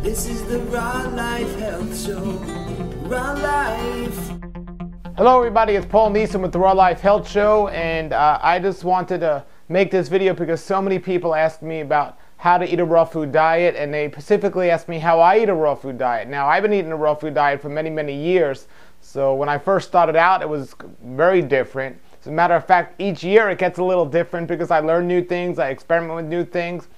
This is the Raw Life Health Show. Raw Life. Hello everybody, it's Paul Neeson with the Raw Life Health Show, and I just wanted to make this video because so many people asked me about how to eat a raw food diet, and they specifically asked me how I eat a raw food diet. Now, I've been eating a raw food diet for many, many years, so when I first started out, it was very different. As a matter of fact, each year it gets a little different because I learn new things, I experiment with new things.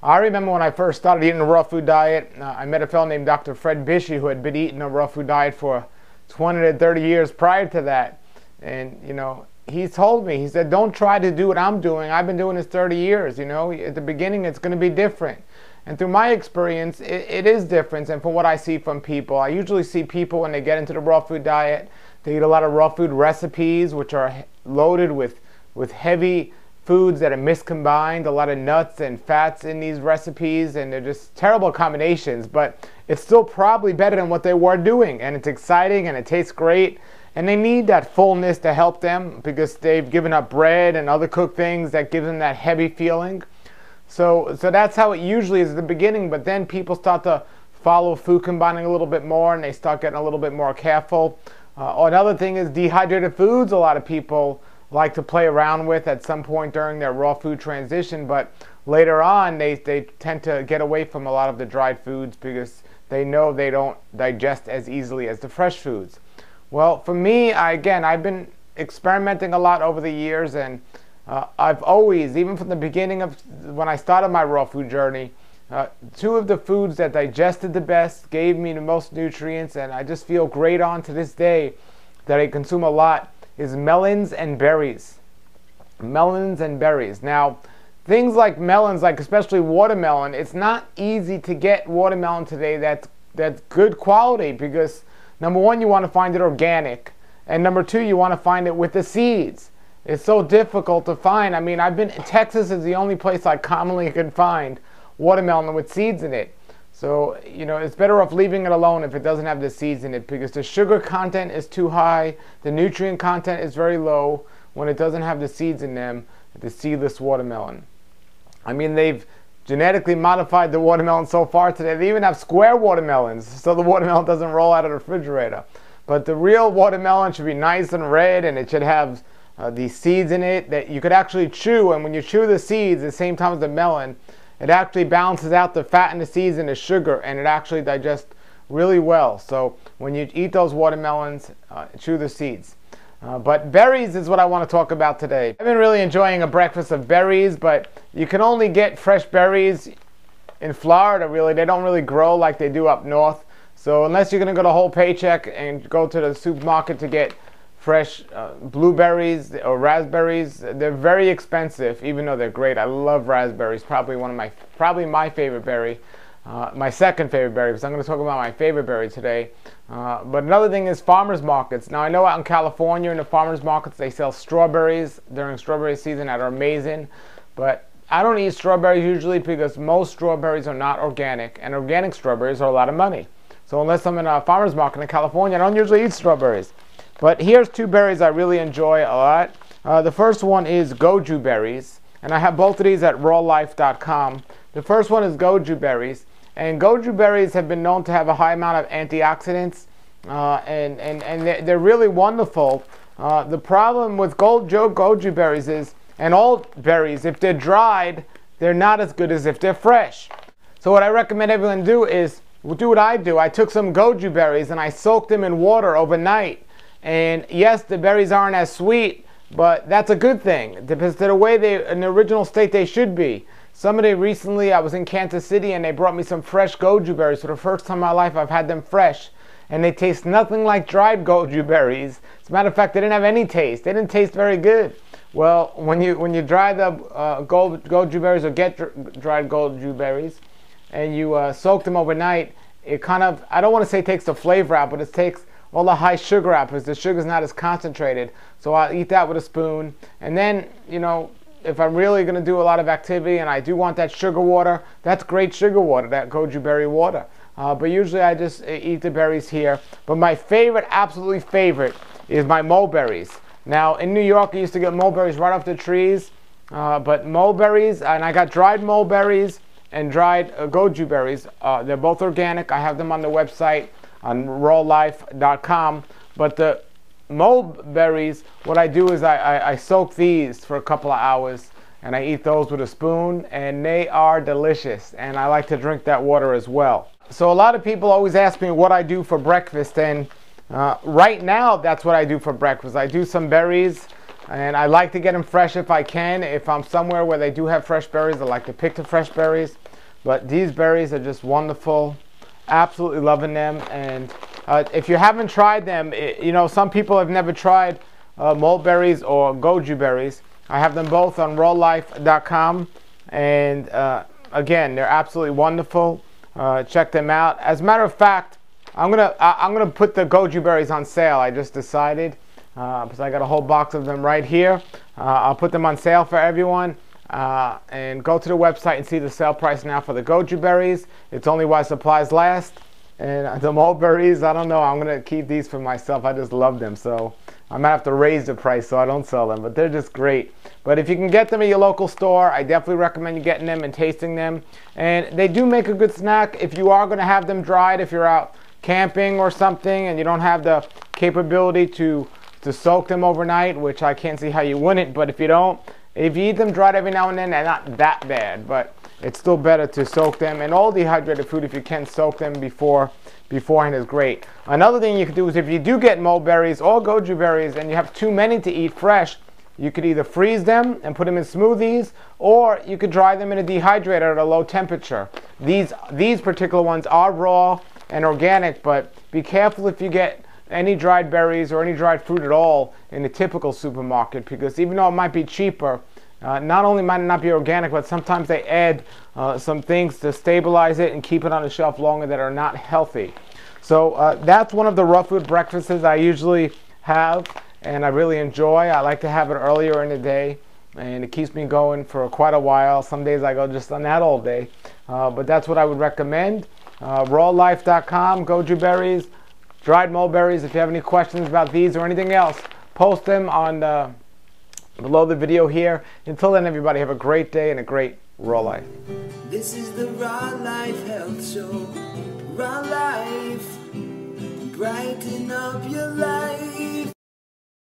I remember when I first started eating a raw food diet, I met a fellow named Dr. Fred Bishey who had been eating a raw food diet for 20 to 30 years prior to that. And, you know, he told me, he said, don't try to do what I'm doing. I've been doing this 30 years, you know. At the beginning, it's going to be different. And through my experience, it is different. And from what I see from people, I usually see people when they get into the raw food diet, they eat a lot of raw food recipes, which are loaded with heavy foods that are miscombined, a lot of nuts and fats in these recipes, and they're just terrible combinations. But it's still probably better than what they were doing. And it's exciting and it tastes great. And they need that fullness to help them because they've given up bread and other cooked things that give them that heavy feeling. So that's how it usually is at the beginning, but then people start to follow food combining a little bit more and they start getting a little bit more careful. Another thing is dehydrated foods. A lot of people like to play around with at some point during their raw food transition, but later on they tend to get away from a lot of the dried foods because they know they don't digest as easily as the fresh foods. Well, for me, I've been experimenting a lot over the years, and I've always, even from the beginning of when I started my raw food journey, two of the foods that digested the best, gave me the most nutrients, and I just feel great on to this day that I consume a lot, is melons and berries. Melons and berries. Now, things like melons, like especially watermelon, it's not easy to get watermelon today that's good quality because number one, you want to find it organic, and number two, you want to find it with the seeds. It's so difficult to find. I mean, Texas is the only place I commonly can find watermelon with seeds in it. So, you know, it's better off leaving it alone if it doesn't have the seeds in it because the sugar content is too high, the nutrient content is very low when it doesn't have the seeds in them, the seedless watermelon. I mean, they've genetically modified the watermelon so far today. They even have square watermelons so the watermelon doesn't roll out of the refrigerator. But the real watermelon should be nice and red, and it should have these seeds in it that you could actually chew. And when you chew the seeds at the same time as the melon, it actually balances out the fat in the seeds and the sugar, and it actually digests really well. So when you eat those watermelons, chew the seeds. But berries is what I want to talk about today. I've been really enjoying a breakfast of berries, but you can only get fresh berries in Florida, really. They don't really grow like they do up north. So unless you're going to go to Whole Paycheck and go to the supermarket to get fresh blueberries or raspberries, they're very expensive, even though they're great. I love raspberries, probably my favorite berry. My second favorite berry, because I'm going to talk about my favorite berry today. But another thing is farmers markets. Now I know out in California in the farmers markets they sell strawberries during strawberry season that are amazing, but I don't eat strawberries usually because most strawberries are not organic, and organic strawberries are a lot of money. So unless I'm in a farmers market in California, I don't usually eat strawberries. But here's two berries I really enjoy a lot. The first one is goju berries, and I have both of these at rawlife.com. The first one is goju berries. And goju berries have been known to have a high amount of antioxidants, and they're really wonderful. The problem with goju berries is, and all berries, if they're dried, they're not as good as if they're fresh. So what I recommend everyone do is, do what I do. I took some goju berries and I soaked them in water overnight. And yes, the berries aren't as sweet, but that's a good thing because they're the way in the original state they should be. Somebody recently, I was in Kansas City and they brought me some fresh goju berries. For the first time in my life, I've had them fresh. And they taste nothing like dried goju berries. As a matter of fact, they didn't have any taste. They didn't taste very good. Well, when you dry the goju berries or get dried goju berries and you soak them overnight, it kind of, I don't want to say takes the flavor out, but it takes all the high sugar out because the sugar's not as concentrated. So I'll eat that with a spoon. And then, you know, if I'm really going to do a lot of activity and I do want that sugar water, that's great sugar water, that goju berry water. But usually I just eat the berries here. But my favorite, absolutely favorite, is my mulberries. Now in New York, I used to get mulberries right off the trees. But mulberries, and I got dried mulberries and dried goju berries. They're both organic. I have them on the website on rawlife.com. But the mulberries, what I do is I soak these for a couple of hours and I eat those with a spoon, and they are delicious, and I like to drink that water as well. So a lot of people always ask me what I do for breakfast, and right now that's what I do for breakfast. I do some berries, and I like to get them fresh if I can. If I'm somewhere where they do have fresh berries, I like to pick the fresh berries. But these berries are just wonderful. Absolutely loving them. And if you haven't tried them, you know, some people have never tried mulberries or goju berries. I have them both on rawlife.com, and again, they're absolutely wonderful. Check them out. As a matter of fact, I'm gonna put the goju berries on sale. I just decided because I got a whole box of them right here. I'll put them on sale for everyone. And go to the website and see the sale price now for the goju berries. It's only while supplies last. And the mulberries, I don't know. I'm gonna keep these for myself. I just love them, so I might have to raise the price so I don't sell them. But they're just great. But if you can get them at your local store, I definitely recommend you getting them and tasting them. And they do make a good snack if you are gonna have them dried. If you're out camping or something and you don't have the capability to soak them overnight, which I can't see how you wouldn't. But if you don't, if you eat them dried every now and then, they're not that bad, but it's still better to soak them. And all dehydrated food, if you can soak them beforehand, is great. Another thing you could do is if you do get mulberries or goju berries and you have too many to eat fresh, you could either freeze them and put them in smoothies, or you could dry them in a dehydrator at a low temperature. These particular ones are raw and organic, but be careful if you get any dried berries or any dried fruit at all in the typical supermarket, because even though it might be cheaper, not only might it not be organic, but sometimes they add some things to stabilize it and keep it on the shelf longer that are not healthy. So that's one of the raw food breakfasts I usually have, and I really enjoy. I like to have it earlier in the day, and it keeps me going for quite a while. Some days I go just on that all day, but that's what I would recommend. Rawlife.com, goju berries, dried mulberries. If you have any questions about these or anything else, post them on below the video here. Until then, everybody, have a great day and a great Raw Life. This is the Raw Life Health Show. Raw Life, brighten up your life.